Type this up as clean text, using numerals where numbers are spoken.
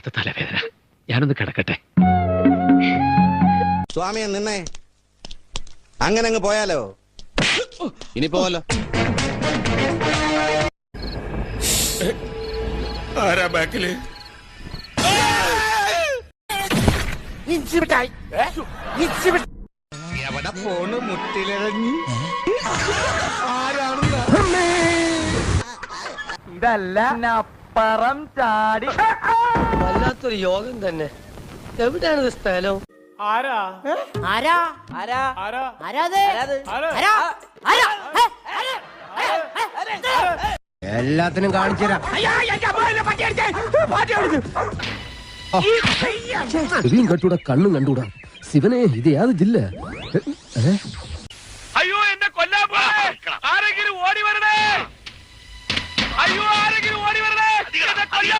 വല്ലാത്ത തലവേദന. ഞാനൊന്ന് കിടക്കട്ടെ. സ്വാമിയെ നിന്നേ, അങ്ങനെ അങ്ങ് പോയാലോ? ഇനി പോവല്ലോ. ആരാ ബാക്കില്? എവിടെ പോണ് മുട്ടിലിറങ്ങി? ഇതല്ല അപ്പറം ചാടി. വല്ലാത്തൊരു യോഗം തന്നെ. എവിടെയാണ് സ്ഥലം? എല്ലാത്തിനും കാണിച്ചുതരാം. കണ്ടൂടാ, കണ്ണും കണ്ടൂടാ. ശിവനെ, ഇത് യാത് ജില്ല? അയ്യോ, എന്നെ കൊല്ലാൻ പോണേ! ആരെങ്കിലും ഓടി വരണേ! അയ്യോ, ആരെങ്കിലും ഓടി വരണേ!